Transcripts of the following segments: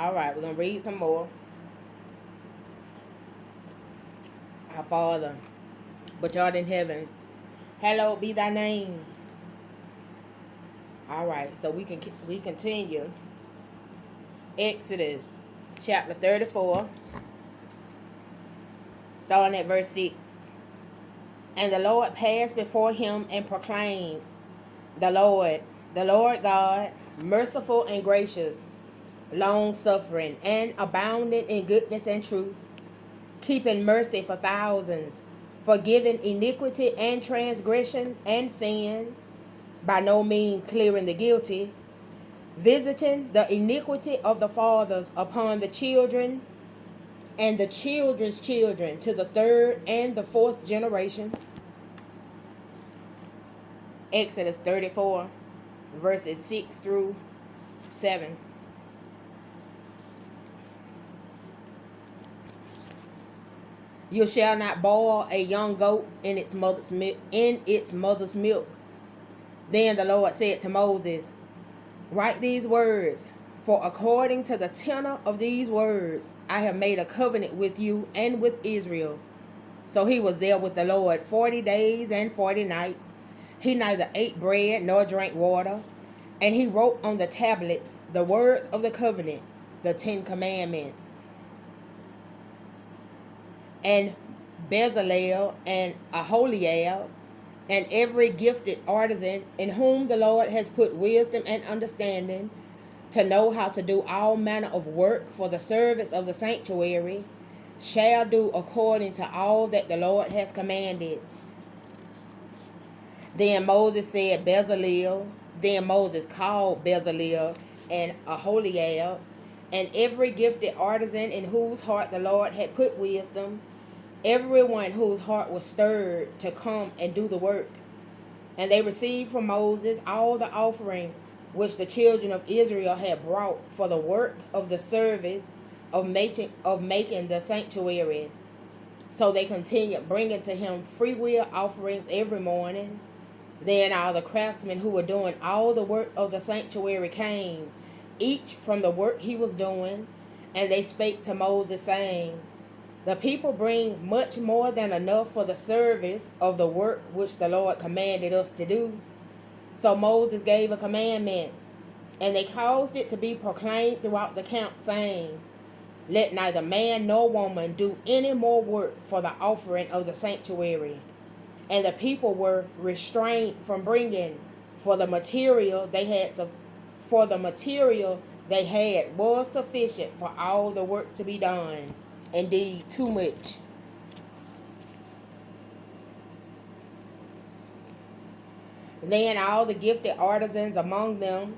All right, we're going to read some more. Our Father, which art in heaven, hallowed be thy name. All right, so we continue. Exodus chapter 34, starting at verse 6. And the Lord passed before him and proclaimed, the Lord God, merciful and gracious, long suffering, and abounding in goodness and truth, keeping mercy for thousands, forgiving iniquity and transgression and sin, by no means clearing the guilty, visiting the iniquity of the fathers upon the children and the children's children to the third and the fourth generation. Exodus 34, verses 6 through 7. You shall not boil a young goat in its mother's milk. Then the Lord said to Moses, write these words, for according to the tenor of these words, I have made a covenant with you and with Israel. So he was there with the Lord 40 days and 40 nights. He neither ate bread nor drank water. And he wrote on the tablets the words of the covenant, the 10 commandments. And Bezalel and Aholiab and every gifted artisan in whom the Lord has put wisdom and understanding to know how to do all manner of work for the service of the sanctuary shall do according to all that the Lord has commanded. Then Moses called Bezalel and Aholiab and every gifted artisan in whose heart the Lord had put wisdom, everyone whose heart was stirred to come and do the work. And they received from Moses all the offering which the children of Israel had brought for the work of the service of making the sanctuary. So they continued bringing to him freewill offerings every morning. Then all the craftsmen who were doing all the work of the sanctuary came, each from the work he was doing, and they spake to Moses, saying, the people bring much more than enough for the service of the work which the Lord commanded us to do. So Moses gave a commandment, and they caused it to be proclaimed throughout the camp, saying, let neither man nor woman do any more work for the offering of the sanctuary. And the people were restrained from bringing, for the material they had was sufficient for all the work to be done. Indeed, too much. Then all the gifted artisans among them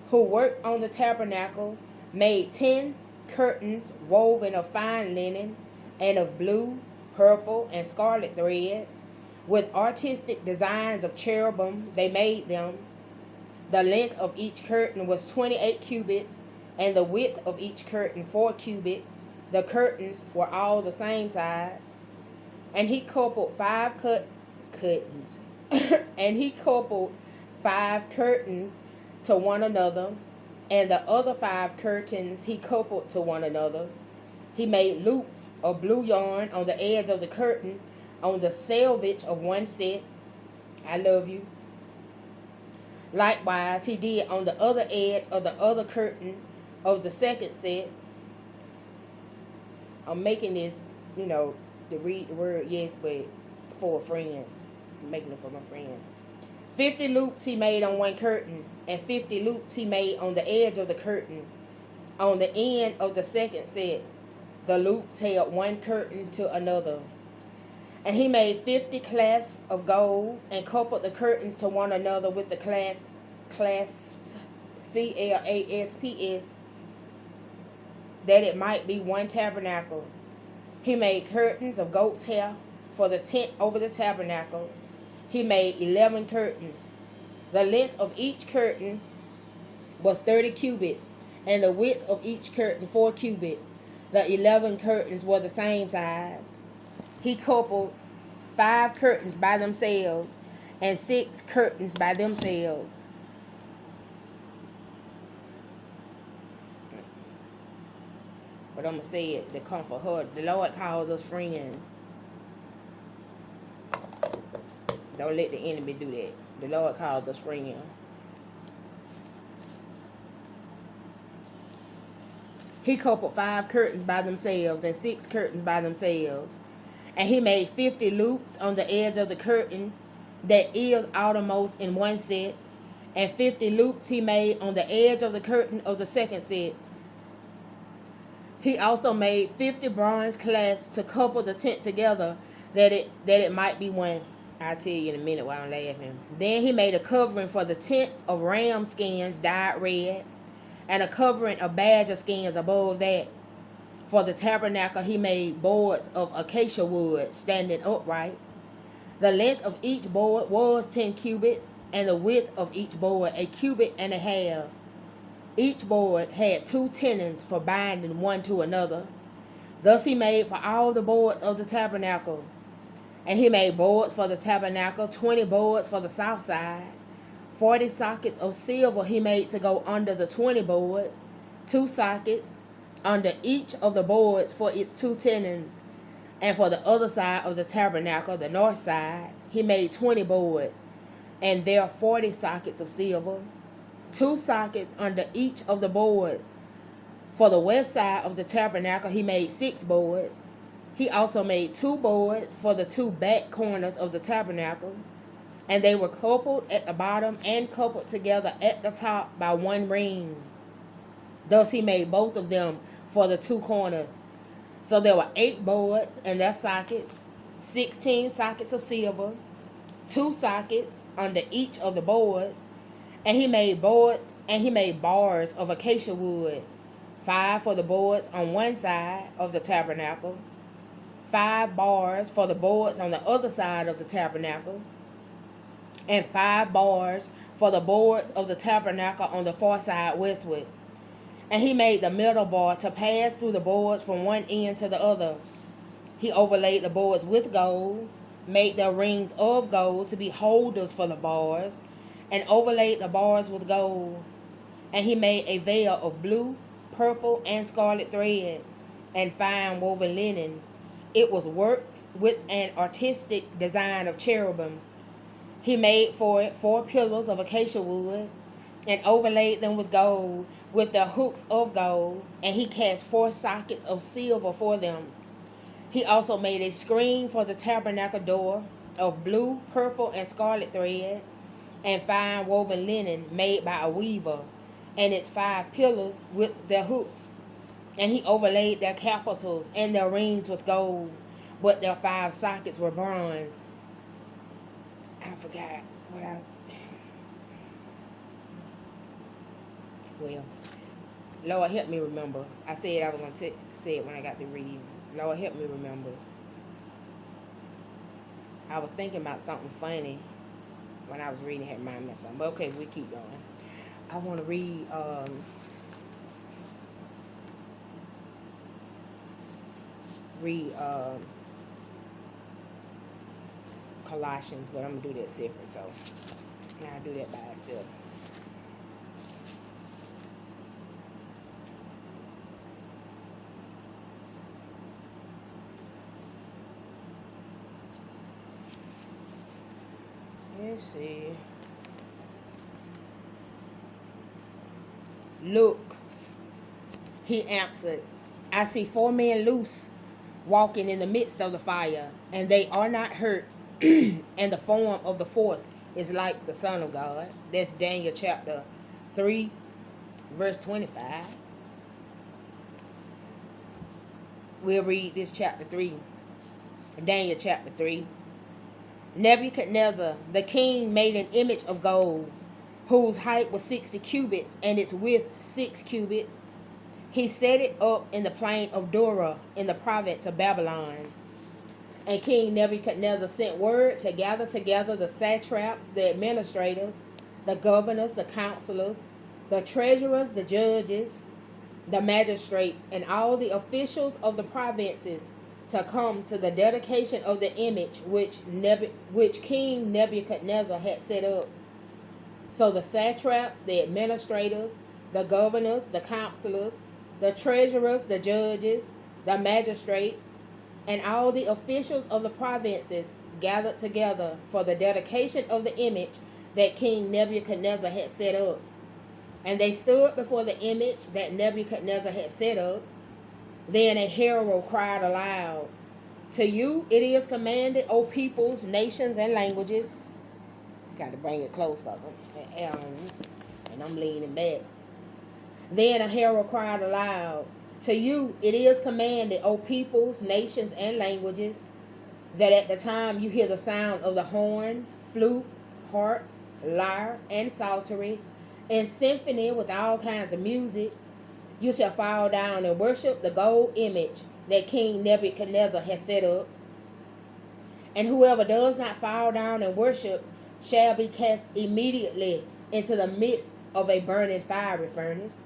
who worked on the tabernacle made 10 curtains woven of fine linen and of blue, purple, and scarlet thread. With artistic designs of cherubim they made them. The length of each curtain was 28 cubits, and the width of each curtain 4 cubits. The curtains were all the same size. And he coupled 5 curtains. And he coupled 5 curtains to one another, and the other 5 curtains he coupled to one another. He made loops of blue yarn on the edge of the curtain, on the selvage of one set. I love you. Likewise, he did on the other edge of the other curtain of the second set. I'm making this, to read the word, yes, but for a friend. I'm making it for my friend. 50 loops he made on one curtain, and 50 loops he made on the edge of the curtain. On the end of the second set, the loops held one curtain to another. And he made 50 clasps of gold, and coupled the curtains to one another with the clasps, clasps, that it might be one tabernacle. He made curtains of goat's hair for the tent over the tabernacle. He made 11 curtains. The length of each curtain was 30 cubits, and the width of each curtain 4 cubits. The 11 curtains were the same size. He coupled 5 curtains by themselves, and 6 curtains by themselves. but I'm going to say it to comfort her. The Lord calls us friends. Don't let the enemy do that. The Lord calls us friends. He coupled 5 curtains by themselves and 6 curtains by themselves. And he made 50 loops on the edge of the curtain that is outermost in one set, and 50 loops he made on the edge of the curtain of the second set. He also made 50 bronze clasps to couple the tent together, that it might be one. I'll tell you in a minute while I'm laughing. Then he made a covering for the tent of ram skins dyed red, and a covering of badger skins above that. For the tabernacle he made boards of acacia wood standing upright. The length of each board was 10 cubits, and the width of each board a cubit and a half. Each board had 2 tenons for binding one to another. Thus he made for all the boards of the tabernacle. And he made boards for the tabernacle, 20 boards for the south side. 40 sockets of silver he made to go under the 20 boards, 2 sockets under each of the boards for its 2 tenons. And for the other side of the tabernacle, the north side, he made 20 boards, and there 40 sockets of silver, 2 sockets under each of the boards. For the west side of the tabernacle he made 6 boards. He also made 2 boards for the 2 back corners of the tabernacle, and they were coupled at the bottom and coupled together at the top by 1 ring. Thus he made both of them for the 2 corners. So there were 8 boards and their sockets, 16 sockets of silver, 2 sockets under each of the boards. And he made bars of acacia wood, 5 for the boards on one side of the tabernacle, 5 bars for the boards on the other side of the tabernacle, and 5 bars for the boards of the tabernacle on the far side westward. And he made the middle bar to pass through the boards from one end to the other. He overlaid the boards with gold, made their rings of gold to be holders for the bars, and overlaid the bars with gold. And he made a veil of blue, purple, and scarlet thread, and fine woven linen. It was worked with an artistic design of cherubim. He made for it 4 pillars of acacia wood, and overlaid them with gold, with their hooks of gold, and he cast 4 sockets of silver for them. He also made a screen for the tabernacle door of blue, purple, and scarlet thread, and fine woven linen made by a weaver, and its 5 pillars with their hooks. And he overlaid their capitals and their rings with gold, but their 5 sockets were bronze. I forgot what well, Lord help me remember. I said I was going to say it when I got to read. Lord help me remember. I was thinking about something funny when I was reading. It had reminded me of something. But okay, we keep going. I want to read Colossians, but I'm going to do that separate. So I'll do that by itself. Let's see. Look, he answered, I see 4 men loose, walking in the midst of the fire, and they are not hurt, and the form of the 4th is like the Son of God. That's Daniel chapter 3, verse 25. We'll read this chapter 3, Daniel chapter 3. Nebuchadnezzar, the king, made an image of gold, whose height was 60 cubits, and its width 6 cubits. He set it up in the plain of Dura, in the province of Babylon. And King Nebuchadnezzar sent word to gather together the satraps, the administrators, the governors, the counselors, the treasurers, the judges, the magistrates, and all the officials of the provinces, to come to the dedication of the image which King Nebuchadnezzar had set up. So the satraps, the administrators, the governors, the counselors, the treasurers, the judges, the magistrates, and all the officials of the provinces gathered together for the dedication of the image that King Nebuchadnezzar had set up. And they stood before the image that Nebuchadnezzar had set up. Then a herald cried aloud, "To you it is commanded, O peoples, nations, and languages." Got to bring it close, and I'm leaning back. Then a herald cried aloud, "To you it is commanded, O peoples, nations, and languages, that at the time you hear the sound of the horn, flute, harp, lyre, and psaltery, and symphony with all kinds of music, you shall fall down and worship the gold image that King Nebuchadnezzar has set up. And whoever does not fall down and worship shall be cast immediately into the midst of a burning fiery furnace."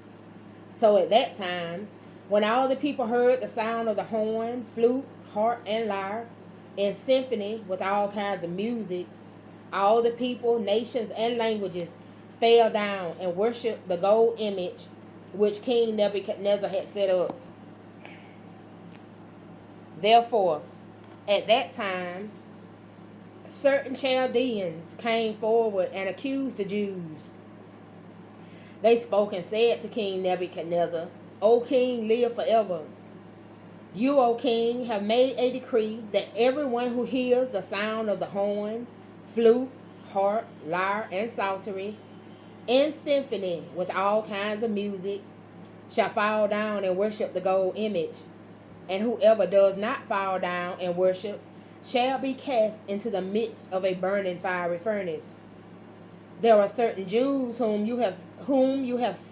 So at that time, when all the people heard the sound of the horn, flute, harp, and lyre, and symphony with all kinds of music, all the people, nations, and languages fell down and worshiped the gold image which King Nebuchadnezzar had set up. Therefore, at that time, certain Chaldeans came forward and accused the Jews. They spoke and said to King Nebuchadnezzar, "O king, live forever. You, O king, have made a decree that everyone who hears the sound of the horn, flute, harp, lyre, and psaltery, and symphony with all kinds of music, shall fall down and worship the gold image. And whoever does not fall down and worship shall be cast into the midst of a burning fiery furnace. There are certain Jews whom you have set